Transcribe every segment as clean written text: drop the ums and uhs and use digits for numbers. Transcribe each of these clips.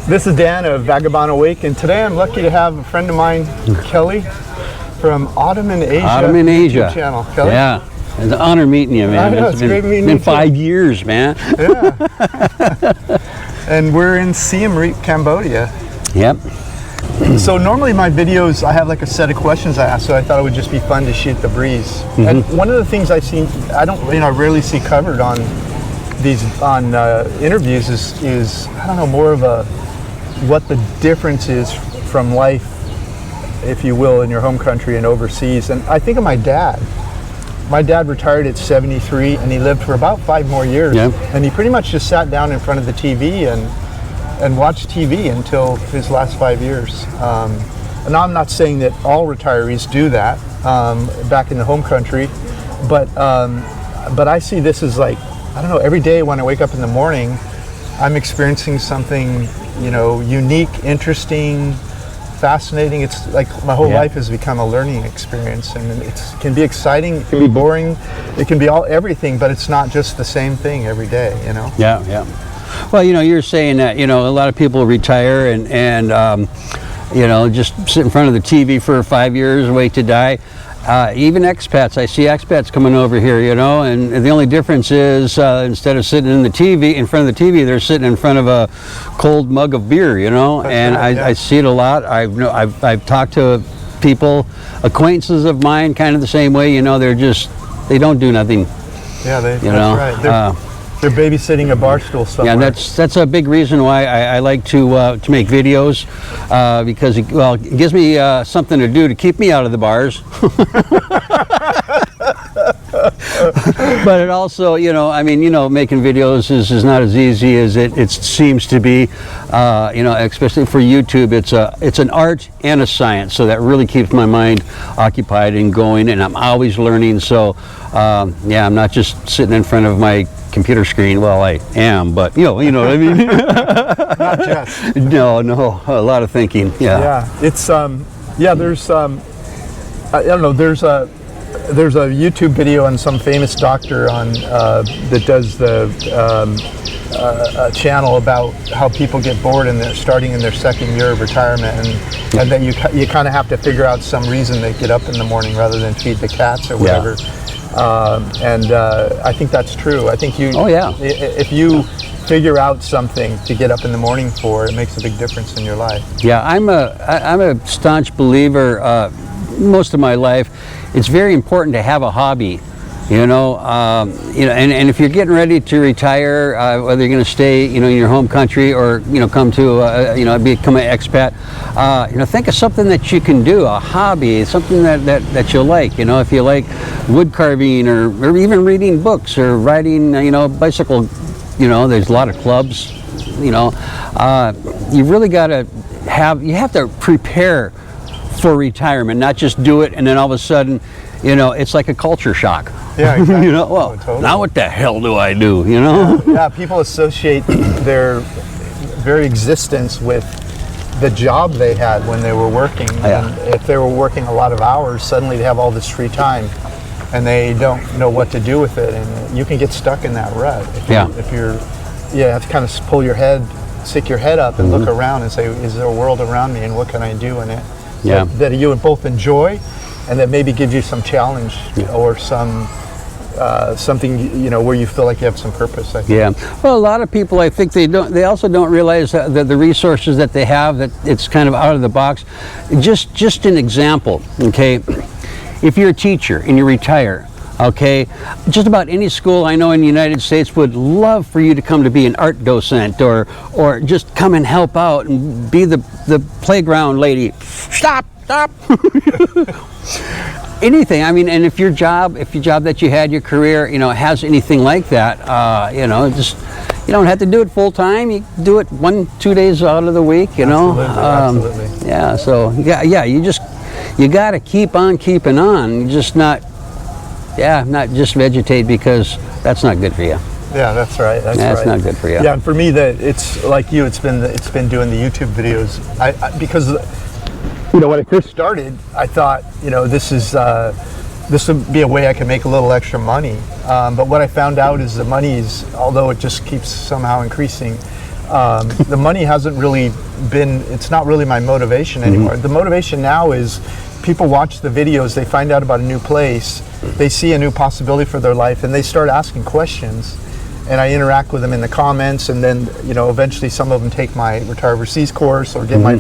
This is Dan of Vagabond Awake, and today I'm lucky to have a friend of mine, Kelly, from Autumn in Asia. Autumn in Asia. Channel. Kelly? Yeah. It's an honor meeting you, man. I know, it's great meeting you. It's been 5 years, man. Yeah. And we're in 𝐂𝐓 𝐎� Cambodia. Yep. So normally my videos, I have like a set of questions I ask, so I thought it would just be fun to shoot the breeze. Mm-hmm. And one of the things I've seen, I rarely see covered on these interviews is I don't know, more of a what the difference is from life, if you will, in your home country and overseas. And I think of my dad. My dad retired at 73, and he lived for about 5 more years. Yep. And he pretty much just sat down in front of the TV and watched TV until his last 5 years. And I'm not saying that all retirees do that back in the home country, but I see this as like, I don't know, every day when I wake up in the morning, I'm experiencing something, unique, interesting, fascinating. It's like my whole life has become a learning experience, and it can be exciting, it can be boring, it can be everything, but it's not just the same thing every day, Yeah, yeah. Well, you're saying that, a lot of people retire and just sit in front of the TV for 5 years, wait to die. Even expats, I see expats coming over here, and the only difference is instead of sitting in front of the TV, they're sitting in front of a cold mug of beer, and right, I see it a lot. I've talked to people, acquaintances of mine, kind of the same way, they don't do nothing. Yeah, that's right. They're babysitting a bar stool somewhere. Yeah, that's a big reason why I like to make videos, because it gives me something to do to keep me out of the bars. But it also, making videos is not as easy as it seems to be. Especially for YouTube, it's an art and a science, so that really keeps my mind occupied and going, and I'm always learning. So, I'm not just sitting in front of my computer screen. Well, I am, but you know what I mean. Not just. No, a lot of thinking. Yeah. Yeah, it's there's I don't know. There's a YouTube video on some famous doctor that does the channel about how people get bored and they're starting in their 2nd year of retirement, and then you kind of have to figure out some reason they get up in the morning rather than feed the cats or whatever. Yeah. I think that's true. I think if you figure out something to get up in the morning for, it makes a big difference in your life. Yeah, I'm a staunch believer. Most of my life, it's very important to have a hobby. And if you're getting ready to retire, whether you're going to stay, in your home country or, come to, become an expat, think of something that you can do, a hobby, something that you like. If you like wood carving or even reading books or riding, bicycle, there's a lot of clubs, you really got to you have to prepare for retirement, not just do it and then all of a sudden, it's like a culture shock. Yeah, exactly. Totally. Now what the hell do I do, Yeah, people associate their very existence with the job they had when they were working. Yeah. And if they were working a lot of hours, suddenly they have all this free time and they don't know what to do with it, and you can get stuck in that rut. If you have to kind of stick your head up and look around and say, is there a world around me and what can I do in it? Yeah. That you both enjoy and that maybe gives you some challenge or some something where you feel like you have some purpose. I think. Yeah. Well, a lot of people, I think they also don't realize that the resources that they have, that it's kind of out of the box. Just an example, okay? If you're a teacher and you retire, okay, just about any school I know in the United States would love for you to come to be an art docent or just come and help out and be the playground lady. Stop. Anything. And if your job that you had, your career, has anything like that, just you don't have to do it full time. You do it 1-2 days out of the week, Absolutely. Yeah. So you got to keep on keeping on. You just not just vegetate, because that's not good for you. Yeah, that's right. That's not good for you. Yeah, and for me, it's like you. It's been doing the YouTube videos. Because when I first started, I thought this would be a way I could make a little extra money. But what I found out is the money is, although it just keeps somehow increasing, the money hasn't really been, it's not really my motivation anymore. The motivation now is people watch the videos, they find out about a new place, they see a new possibility for their life, and they start asking questions. And I interact with them in the comments, and then eventually some of them take my Retire Overseas course or get my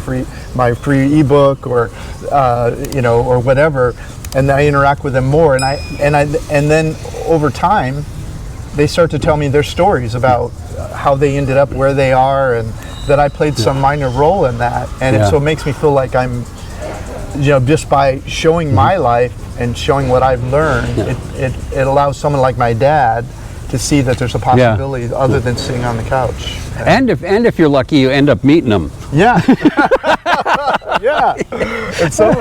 free ebook or or whatever, and I interact with them more. And then over time, they start to tell me their stories about how they ended up where they are, and that I played some minor role in that. And so it makes me feel like I'm, just by showing my life and showing what I've learned, it allows someone like my dad to see that there's a possibility other than sitting on the couch. And if you're lucky, you end up meeting them. Yeah. Yeah. And some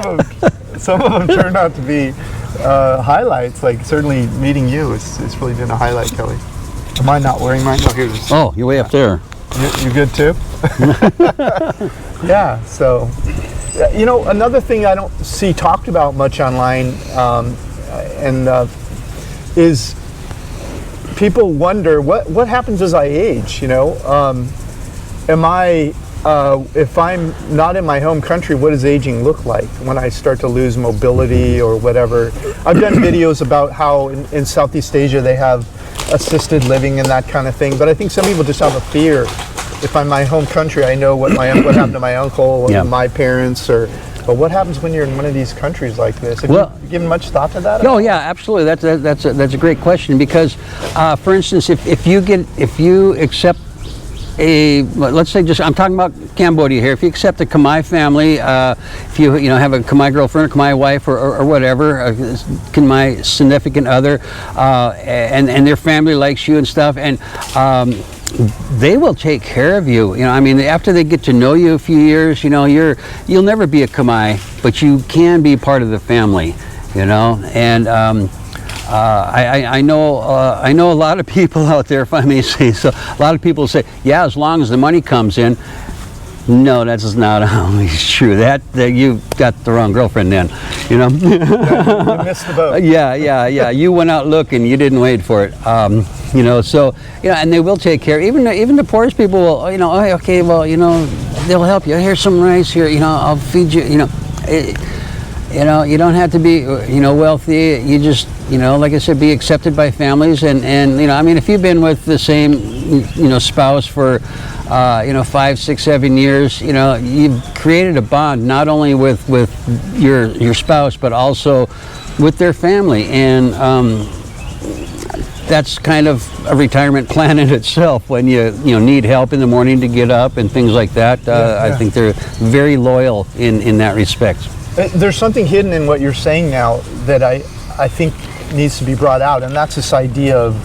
of them turned out to be highlights. Like certainly meeting you it's really been a highlight, Kelly. Am I not wearing mine? Oh, here it is. Oh, you're way up there. You good too? Yeah. So, another thing I don't see talked about much online, is people wonder what happens as I age. Am I if I'm not in my home country, what does aging look like when I start to lose mobility or whatever? I've done videos about how in Southeast Asia they have assisted living and that kind of thing, but I think some people just have a fear. If I'm in my home country, I know what happened to my uncle or my parents, but what happens when you're in one of these countries like this? Have you given much thought to that? Oh yeah, absolutely. That's a great question, because, for instance, if you accept let's say I'm talking about Cambodia here. If you accept a 𝐂𝐈 family, if you have a 𝐂𝐈 girlfriend, a 𝐂𝐈 wife, or whatever, a 𝐂𝐈 significant other, and their family likes you and stuff, and they will take care of you. After they get to know you a few years, you'll never be a 𝐂𝐈, but you can be part of the family. And I know a lot of people out there, if I may say so. A lot of people say, yeah, as long as the money comes in. No, that's not always true. That you've got the wrong girlfriend then. You missed the boat. Yeah. You went out looking. You didn't wait for it. So and they will take care. Even the poorest people will. Oh, okay, well, they'll help you. Here's some rice here. I'll feed you. You don't have to be, wealthy. You just, like I said, be accepted by families. And if you've been with the same, spouse for, 5, 6, 7 years, you've created a bond not only with your spouse, but also with their family. And that's kind of a retirement plan in itself. When you need help in the morning to get up and things like that, I think they're very loyal in that respect. There's something hidden in what you're saying now that I think needs to be brought out, and that's this idea of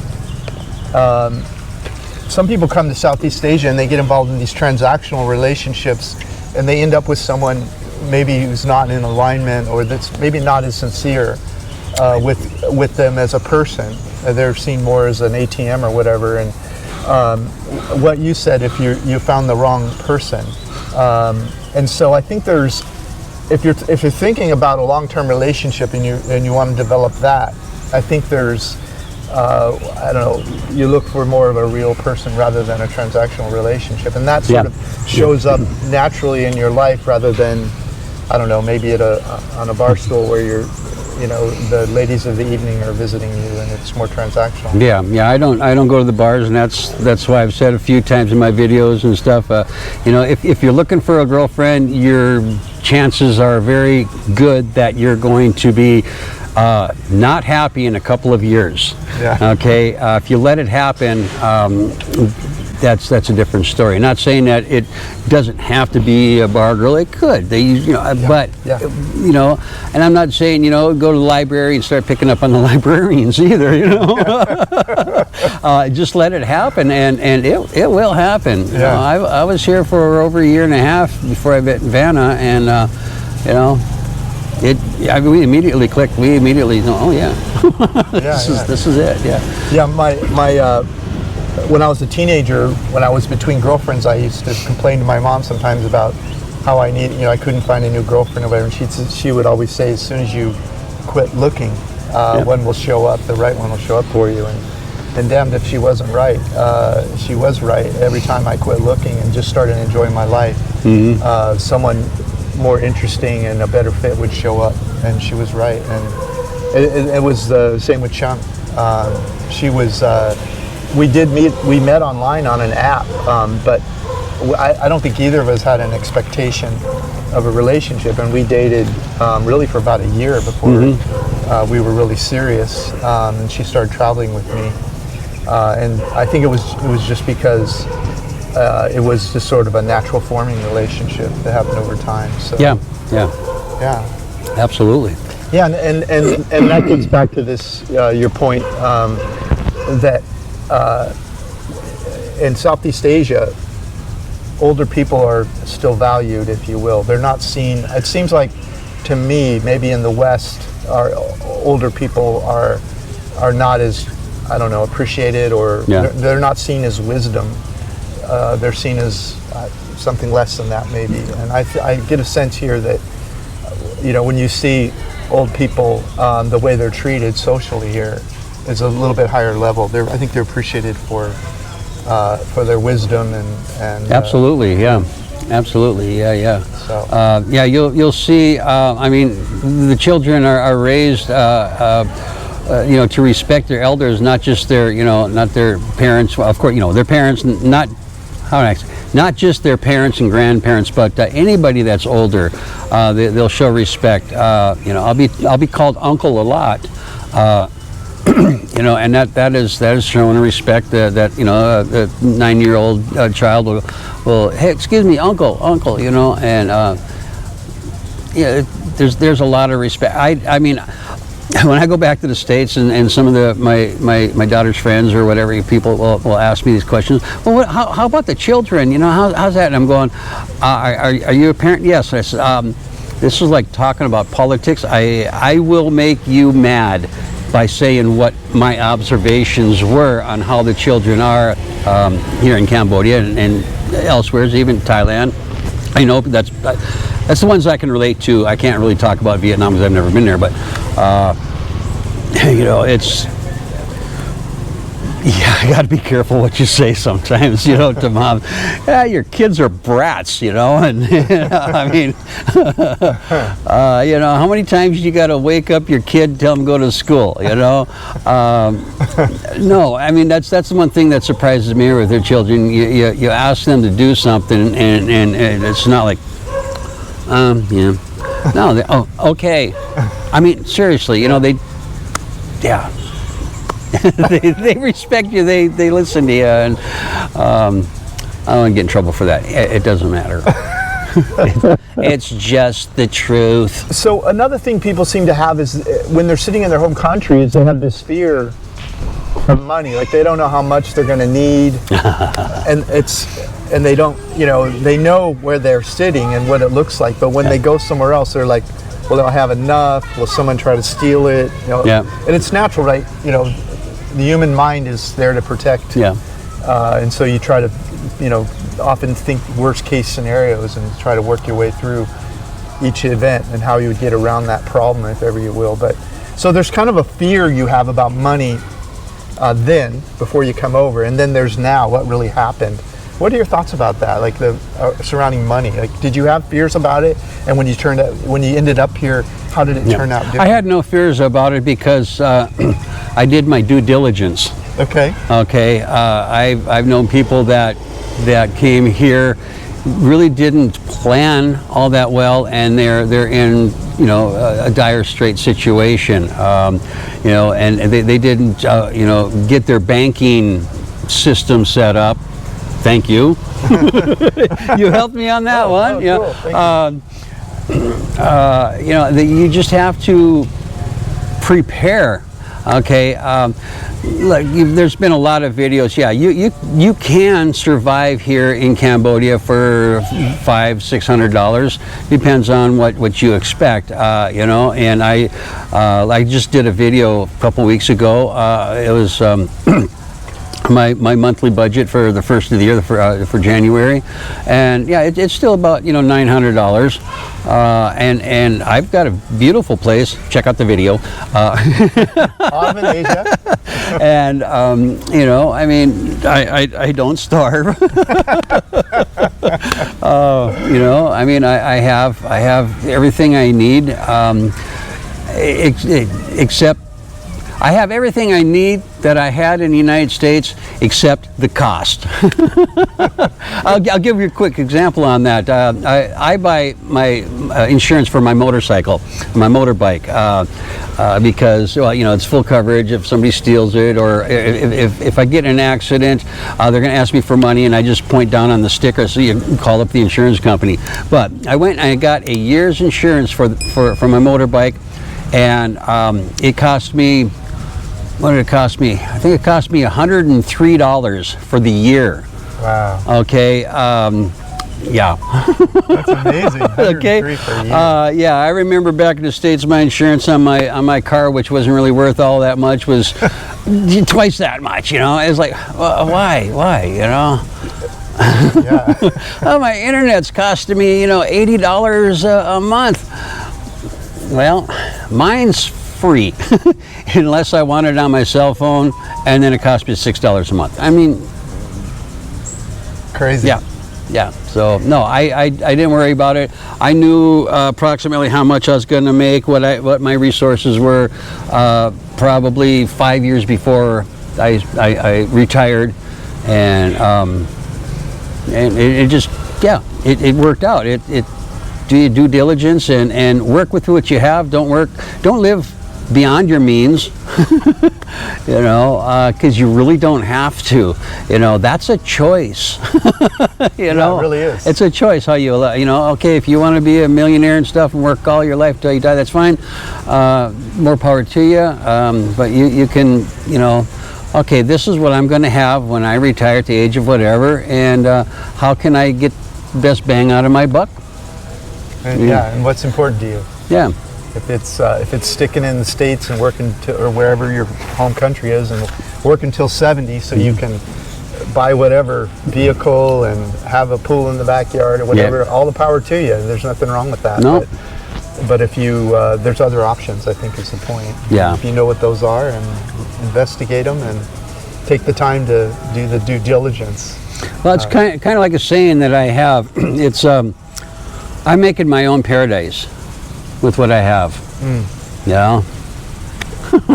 some people come to Southeast Asia and they get involved in these transactional relationships, and they end up with someone maybe who's not in alignment, or that's maybe not as sincere with them as a person. They're seen more as an ATM or whatever. And what you said, if you found the wrong person, and so I think there's. If you're thinking about a long-term relationship and you want to develop that, I think there's I don't know, you look for more of a real person rather than a transactional relationship, and that sort of shows up naturally in your life rather than, I don't know, maybe on a bar stool where you're, the ladies of the evening are visiting you and it's more transactional. Yeah. I don't go to the bars, and that's why I've said a few times in my videos and stuff. If you're looking for a girlfriend, your chances are very good that you're going to be not happy in a couple of years. Yeah. Okay. If you let it happen, that's a different story. Not saying that it doesn't have to be a bar girl. It could. But and I'm not saying go to the library and start picking up on the librarians either. Just let it happen, and it will happen. Yeah. I was here for over a year and a half before I met Vanna, and we immediately clicked. We immediately know. Oh yeah, this is it. Yeah. Yeah. My when I was a teenager, when I was between girlfriends, I used to complain to my mom sometimes about how I couldn't find a new girlfriend or whatever. And she would always say, as soon as you quit looking, one will show up, the right one will show up for you. and damned if she wasn't right. She was right. Every time I quit looking and just started enjoying my life, someone more interesting and a better fit would show up, and she was right. And it was the same with Chung. She was. We met online on an app, but I don't think either of us had an expectation of a relationship, and we dated really for about a year before we were really serious. And she started traveling with me, and I think it was just because it was just sort of a natural forming relationship that happened over time. So yeah, absolutely. Yeah, and that gets back to this your point that in Southeast Asia, older people are still valued, if you will. They're not seen. It seems like to me, maybe in the West, our older people are not as, I don't know, appreciated, or they're not seen as wisdom. They're seen as something less than that, maybe. And I get a sense here that, you know, when you see old people, the way they're treated socially here is a little bit higher level. I think they're appreciated for their wisdom and absolutely, absolutely, So yeah, you'll see. I mean, the children are raised, you know, to respect their elders, not just their, you know, not their parents. Well, of course, you know, their parents, not just their parents and grandparents, but anybody that's older, they'll show respect. You know, I'll be called uncle a lot. You know, and that is showing respect that you know, the 9-year-old child will, hey, excuse me, uncle, you know, and yeah, there's a lot of respect. I mean, when I go back to the States and some of my daughter's friends or whatever, people will ask me these questions. Well, how about the children? You know, how's that? And I'm going, are you a parent? Yes. I said, this is like talking about politics. I will make you mad by saying what my observations were on how the children are here in Cambodia and elsewhere, even Thailand. I know that's the ones I can relate to. I can't really talk about Vietnam because I've never been there, but you know, it's, yeah, I got to be careful what you say sometimes, you know, to mom. Yeah, your kids are brats, you know, and I mean, you know, how many times you got to wake up your kid, tell them to go to school, you know? No, I mean, that's the one thing that surprises me with their children. You ask them to do something, and it's not like, yeah, no, oh, okay. I mean, seriously, you know, yeah. they respect you, they listen to you, and I don't want to get in trouble for that. It doesn't matter. It's just the truth. So another thing people seem to have is when they're sitting in their home country is they have this fear of money. Like they don't know how much they're going to need, and they don't, you know, they know where they're sitting and what it looks like, but when they go somewhere else, they're like, well, they'll have enough. Will someone try to steal it? You know, and it's natural, right? You know, the human mind is there to protect. And so you try to, you know, often think worst case scenarios and try to work your way through each event and how you would get around that problem, if ever you will. But so there's kind of a fear you have about money then, before you come over, and then there's now what really happened. What are your thoughts about that, like the surrounding money? Like, did you have fears about it? And when you ended up here, how did it turn out different? I had no fears about it because I did my due diligence. Okay. Okay. I've known people that came here, really didn't plan all that well, and they're in, you know, a dire straight situation. You know, and they didn't you know, get their banking system set up. Thank you. You helped me on that one. Oh, yeah. Cool. You know, you just have to prepare. Okay. Look, there's been a lot of videos. Yeah, you can survive here in Cambodia for $500-600. Depends on what you expect. You know, and I just did a video a couple weeks ago. It was my monthly budget for the first of the year, for January, and yeah, it's still about $900, and I've got a beautiful place. Check out the video. I'm in Asia. And I mean, I don't starve. I mean, I have everything I need, except I have everything I need that I had in the United States, except the cost. I'll give you a quick example on that. I buy my insurance for my motorcycle, my motorbike, because, well, it's full coverage if somebody steals it, or if I get in an accident, they're going to ask me for money, and I just point down on the sticker, so you can call up the insurance company. But I went and I got a year's insurance for my motorbike, and it cost me, what did it cost me? I think it cost me $103 for the year. Wow. Okay. Yeah. That's amazing. Okay. For a year. Yeah, I remember back in the States, my insurance on my car, which wasn't really worth all that much, was twice that much. It was like, why? Yeah. Oh, my internet's costing me, $80 a month. Well, mine's free, unless I want it on my cell phone, and then it costs me $6 a month. I mean, crazy. Yeah. So no, I didn't worry about it. I knew approximately how much I was going to make, what my resources were, probably 5 years before I retired, and it just, yeah, it worked out. It do your due diligence and work with what you have. Don't live beyond your means, because you really don't have to. That's a choice. Yeah, it really is. It's a choice how you, okay, if you want to be a millionaire and stuff and work all your life till you die, that's fine. More power to you. But you can, okay, this is what I'm going to have when I retire at the age of whatever, and how can I get the best bang out of my buck? And, yeah, and what's important to you. Yeah. If it's sticking in the States and working or wherever your home country is, and work until 70, so you can buy whatever vehicle and have a pool in the backyard or whatever, all the power to you. There's nothing wrong with that. No. But if you, there's other options, I think is the point. Yeah. If you know what those are, and investigate them and take the time to do the due diligence. Well, it's kind of like a saying that I have. It's I'm making my own paradise with what I have. Yeah.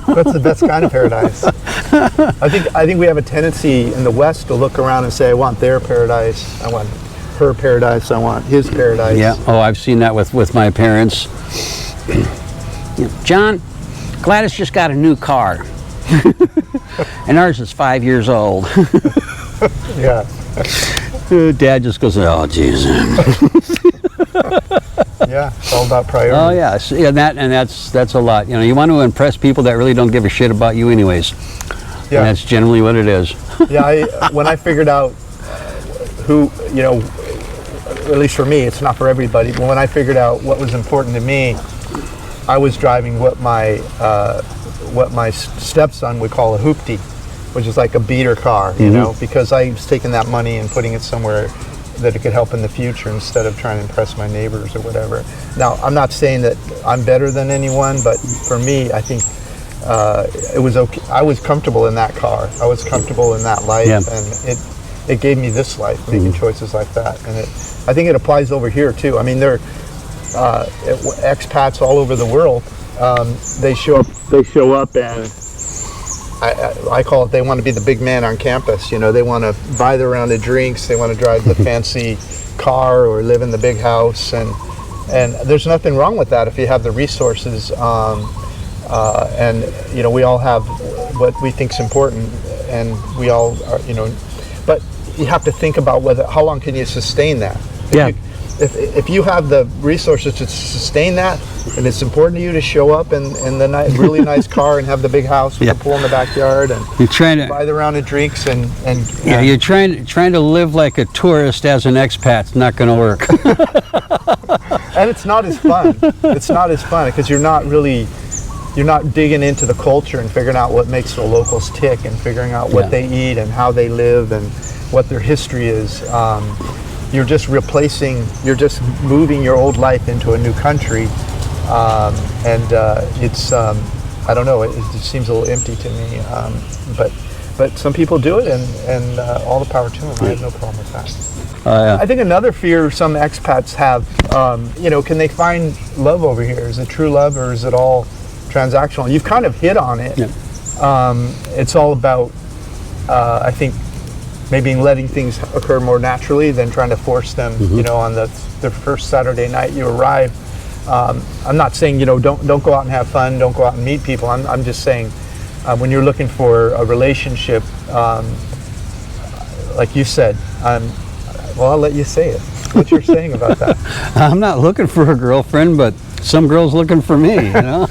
That's the best kind of paradise. I think we have a tendency in the West to look around and say, I want their paradise, I want her paradise, I want his paradise. Yeah. Oh, I've seen that with my parents. John, Gladys just got a new car. And ours is 5 years old. Yeah. Dad just goes, oh, geez. Yeah, it's all about priorities. Oh, yeah. And that's a lot. You want to impress people that really don't give a shit about you anyways. Yeah. And that's generally what it is. Yeah, when I figured out who, at least for me, it's not for everybody, but when I figured out what was important to me, I was driving what my stepson would call a hoopty, which is like a beater car, because I was taking that money and putting it somewhere that it could help in the future instead of trying to impress my neighbors or whatever. Now, I'm not saying that I'm better than anyone, but for me, I think it was okay. I was comfortable in that car. I was comfortable in that life, and it gave me this life, making choices like that. And I think it applies over here too. I mean, there are expats all over the world. They show up and I call it, they want to be the big man on campus. They want to buy the round of drinks, they want to drive the fancy car or live in the big house, and there's nothing wrong with that if you have the resources. And we all have what we think is important, and we all are, but you have to think about how long can you sustain that. If you have the resources to sustain that, and it's important to you to show up in the really nice car and have the big house with the pool in the backyard, and you're trying to buy the round of drinks and you're trying to live like a tourist as an expat's not going to work. And it's not as fun. It's not as fun because you're not really you're not digging into the culture and figuring out what makes the locals tick and figuring out what they eat and how they live and what their history is. You're just you're just moving your old life into a new country, and it's I don't know, it just seems a little empty to me, but some people do it, and all the power to them. I have no problem with that. I think another fear some expats have, you know, can they find love over here? Is it true love, or is it all transactional? You've kind of hit on it. It's all about, I think, maybe letting things occur more naturally than trying to force them. You know, on the first Saturday night you arrive. I'm not saying, you know, don't go out and have fun, don't go out and meet people. I'm just saying, when you're looking for a relationship, like you said, well, I'll let you say it. What you're saying about that? I'm not looking for a girlfriend, but some girl's looking for me, you know?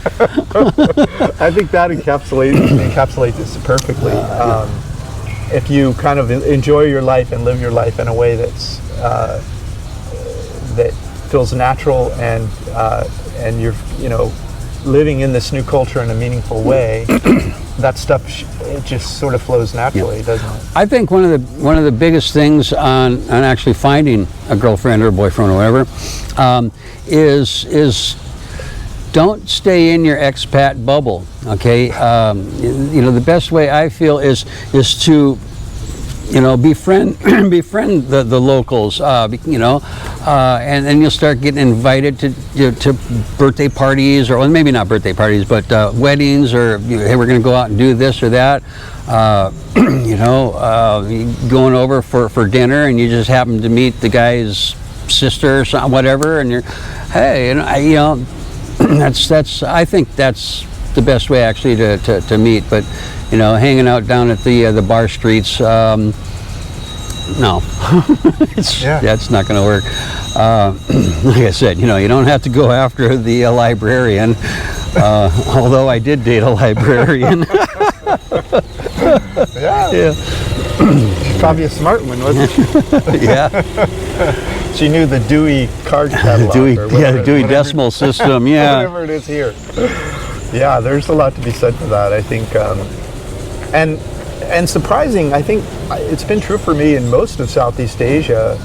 I think that encapsulates this perfectly. If you kind of enjoy your life and live your life in a way that's that feels natural, and you're, you know, living in this new culture in a meaningful way, that stuff it just sort of flows naturally, doesn't it? I think one of the biggest things on actually finding a girlfriend or a boyfriend or whatever is don't stay in your expat bubble. Okay, you know, the best way I feel is to, you know, befriend the locals, you know, and then you'll start getting invited to birthday parties, or well, maybe not birthday parties, but weddings, or hey, we're going to go out and do this or that. You know, going over for dinner, and you just happen to meet the guy's sister or something, whatever, and you're, hey, you know, that's I think that's the best way actually to meet. But you know, hanging out down at the bar streets, no, that's not going to work. Like I said, you know, you don't have to go after the librarian, although I did date a librarian. Yeah. She's probably a smart one, wasn't she? Yeah. She knew the Dewey card catalog. The Dewey Decimal System, yeah. Whatever it is here. Yeah, there's a lot to be said for that, I think. And surprising, I think it's been true for me in most of Southeast Asia.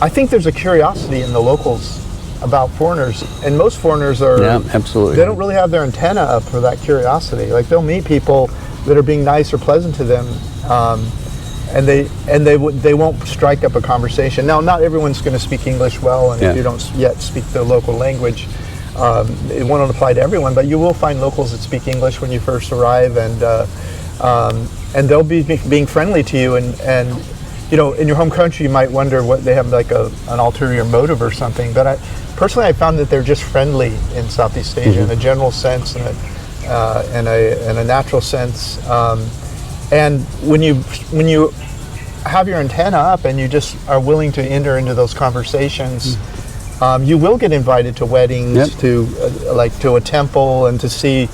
I think there's a curiosity in the locals about foreigners, and most foreigners are, absolutely, they don't really have their antenna up for that curiosity. Like, they'll meet people that are being nice or pleasant to them, and they won't strike up a conversation. Now, not everyone's going to speak English well, and if you don't yet speak the local language, it won't apply to everyone. But you will find locals that speak English when you first arrive, and they'll be being friendly to you. And you know, in your home country, you might wonder what they have, like an ulterior motive or something. But personally, I found that they're just friendly in Southeast Asia in a general sense, and a natural sense. And when you have your antenna up and you just are willing to enter into those conversations, you will get invited to weddings, to a temple, and to see,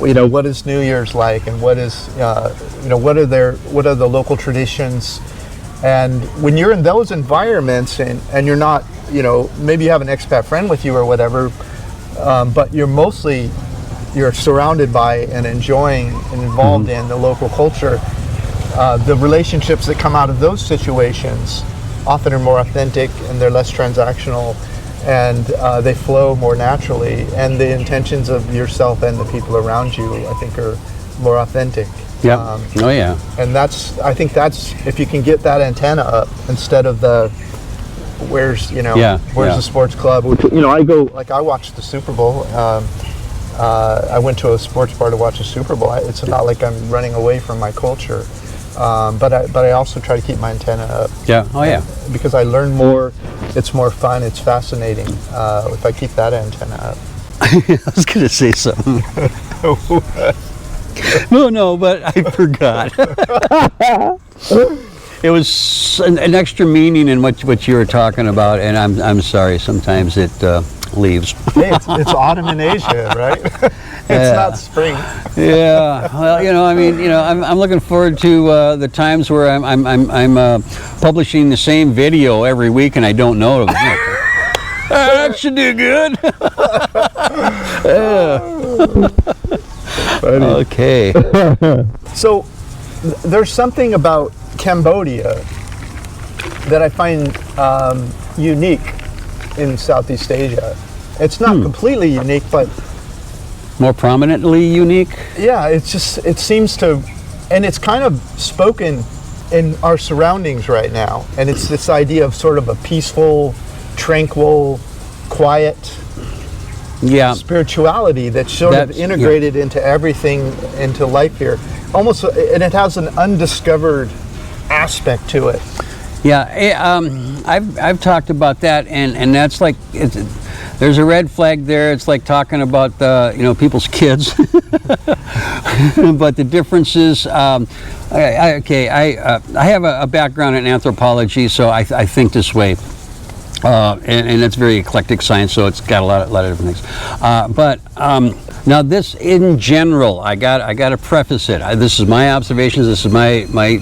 you know, what is New Year's like, and what is, you know, what are the local traditions. And when you're in those environments, and you're not, you know, maybe you have an expat friend with you or whatever, but you're surrounded by and enjoying and involved in the local culture, the relationships that come out of those situations often are more authentic, and they're less transactional, and they flow more naturally, and the intentions of yourself and the people around you, I think, are more authentic. Yeah. And I think that's if you can get that antenna up, instead of the where's the sports club. You know, I watched the Super Bowl. I went to a sports bar to watch a Super Bowl. It's not like I'm running away from my culture, but I also try to keep my antenna up. Because I learn more. It's more fun. It's fascinating if I keep that antenna up. I was going to say something. No, but I forgot. It was an extra meaning in what you were talking about, and I'm sorry. Sometimes it leaves. Hey, it's autumn in Asia, right? It's not spring. Yeah. Well, you know, I mean, you know, I'm looking forward to the times where I'm publishing the same video every week, and I don't know. That should do good. Okay. So there's something about Cambodia that I find unique in Southeast Asia. It's not completely unique, but more prominently unique. yeah, it seems to, and it's kind of spoken in our surroundings right now. And it's this idea of sort of a peaceful, tranquil, quiet spirituality that's sort of integrated into everything, into life here. Almost, and it has an undiscovered aspect to it. Yeah, I've talked about that, and that's like, there's a red flag there. It's like talking about people's kids. But the difference is, I have a background in anthropology, so I think this way. And it's very eclectic science, so it's got a lot of different things. But now this, in general, I got to preface it. This is my observations. This is my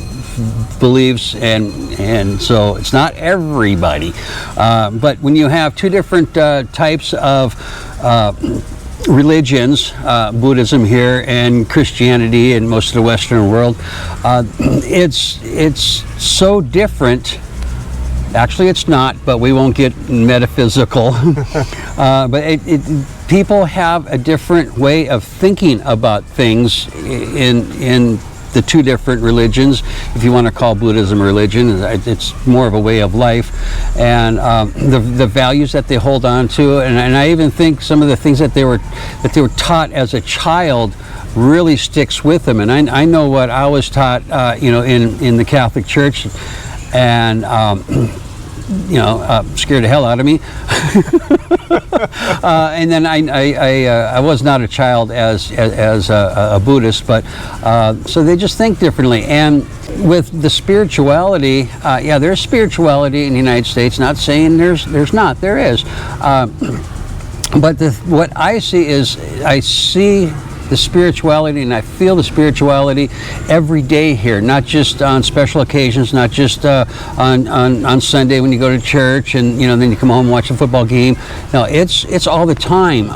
beliefs, and so it's not everybody. But when you have two different types of religions, Buddhism here and Christianity in most of the Western world, it's so different. Actually, it's not, but we won't get metaphysical. But people have a different way of thinking about things in the two different religions. If you want to call Buddhism a religion, it's more of a way of life, and the values that they hold on to, and I even think some of the things that they were taught as a child really sticks with them. And I know what I was taught, in the Catholic Church. And scared the hell out of me. And then I was not a child as a Buddhist, but so they just think differently. And with the spirituality, there's spirituality in the United States. Not saying there's not. There is. But what I see is I see the spirituality, and I feel the spirituality every day here, not just on special occasions, not just on Sunday when you go to church and then you come home and watch a football game. No, it's all the time.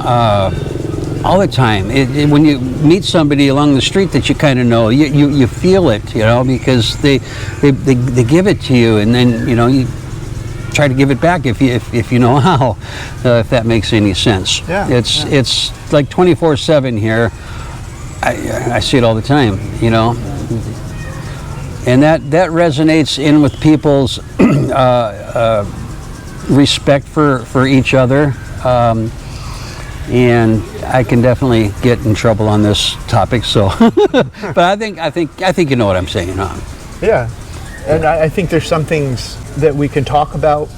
All the time. When you meet somebody along the street that you kind of know, you feel it, because they give it to you, and then you try to give it back if you know how, if that makes any sense. Yeah. It's like 24/7 here. I see it all the time, and that resonates in with people's respect for each other. And I can definitely get in trouble on this topic. So, but I think you know what I'm saying, huh? Yeah, and I think there's some things that we can talk about,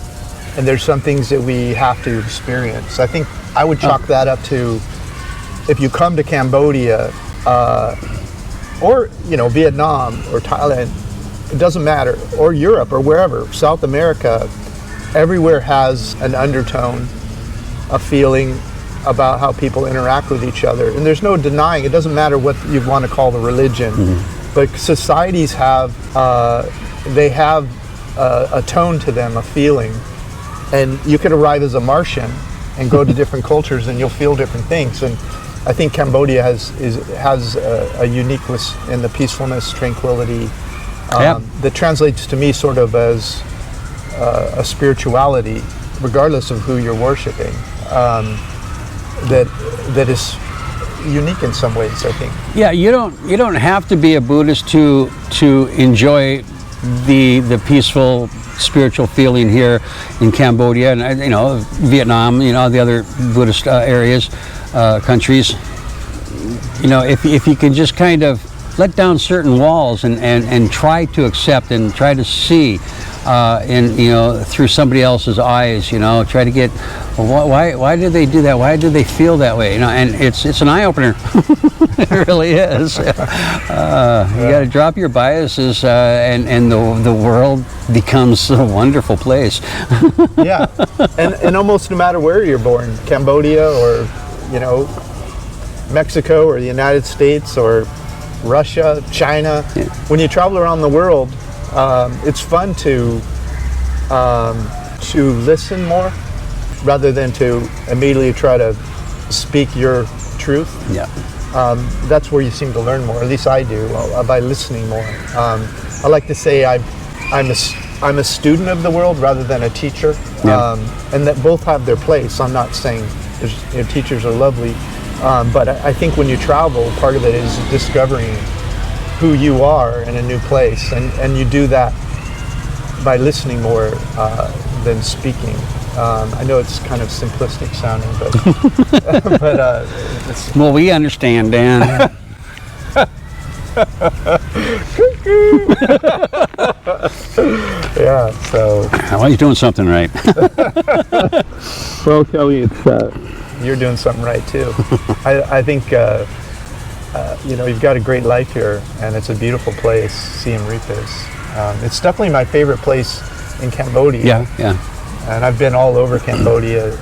and there's some things that we have to experience. I think I would chalk that up to, if you come to Cambodia, or Vietnam or Thailand, it doesn't matter, or Europe or wherever, South America, everywhere has an undertone, a feeling about how people interact with each other. And there's no denying, it doesn't matter what you want to call the religion, but societies have, they have a tone to them, a feeling. And you could arrive as a Martian and go to different cultures and you'll feel different things. And I think Cambodia has a uniqueness in the peacefulness, tranquility, that translates to me sort of as a spirituality, regardless of who you're worshiping, that is unique in some ways, I think. Yeah, you don't have to be a Buddhist to enjoy the peaceful spiritual feeling here in Cambodia, and Vietnam, the other Buddhist areas, countries. If you can just kind of let down certain walls and try to accept and try to see through somebody else's eyes, try to get, why did they do that? Why did they feel that way? And it's an eye-opener. It really is. You got to drop your biases, and the world becomes a wonderful place. Yeah, and almost no matter where you're born, Cambodia or Mexico or the United States or Russia, China, when you travel around the world, it's fun to listen more rather than to immediately try to speak your truth. Yeah. That's where you seem to learn more. At least I do, by listening more. I like to say I'm a student of the world rather than a teacher, and that both have their place. I'm not saying teachers are lovely, but I think when you travel, part of it is discovering who you are in a new place, and you do that by listening more than speaking. I know it's kind of simplistic sounding, but Well, we understand, Dan. yeah. So Well, you're doing something right. well, Kelly, you're doing something right too. I think you've got a great life here, and it's a beautiful place. 𝐶𝐸 𝐸. It's definitely my favorite place in Cambodia. Yeah. And I've been all over Cambodia,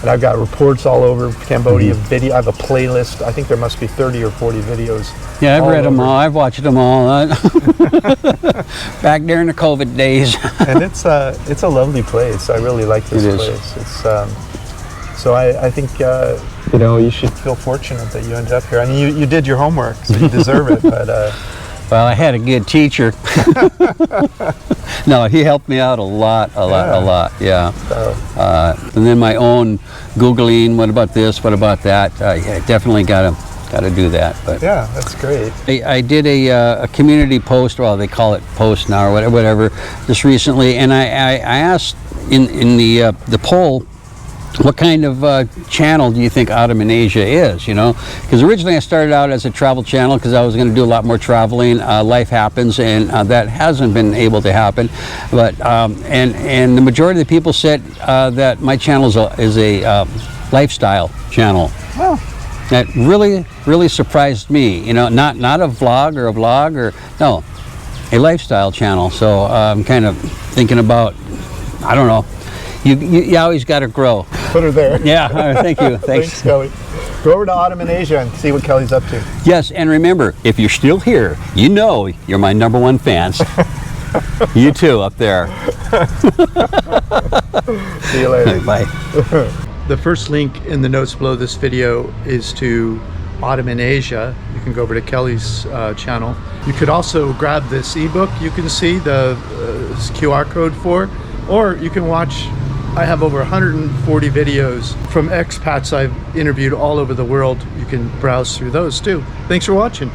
and I've got reports all over Cambodia. Video. I have a playlist. I think there must be 30 or 40 videos. Yeah, I've read them all. I've watched them all. Back during the COVID days. And it's a lovely place. I really like this place. It's so I think you should feel fortunate that you ended up here. I mean, you did your homework, so you deserve it. But well, I had a good teacher. No, he helped me out a lot. Yeah. And then my own Googling. What about this? What about that? Yeah, definitely got to do that. But yeah, that's great. I did a community post. Well, they call it post now or whatever. Just recently, and I asked in the poll, what kind of channel do you think 𝐴𝐷𝐸 is, Because originally I started out as a travel channel because I was going to do a lot more traveling. Life happens, and that hasn't been able to happen. But and the majority of the people said that my channel is a lifestyle channel. Oh. That really surprised me. Not a vlog or a vlog no, a lifestyle channel. So I'm kind of thinking about, I don't know. You always got to grow. Put her there. Yeah, thank you. Thanks, Kelly. Go over to 𝐴𝐷𝐸 and see what Kelly's up to. Yes, and remember, if you're still here, you're my #1 fans. You too, up there. See you later. Bye. The first link in the notes below this video is to 𝐴𝐷𝐸. You can go over to Kelly's channel. You could also grab this ebook you can see the QR code for, or you can watch. I have over 140 videos from expats I've interviewed all over the world. You can browse through those too. Thanks for watching.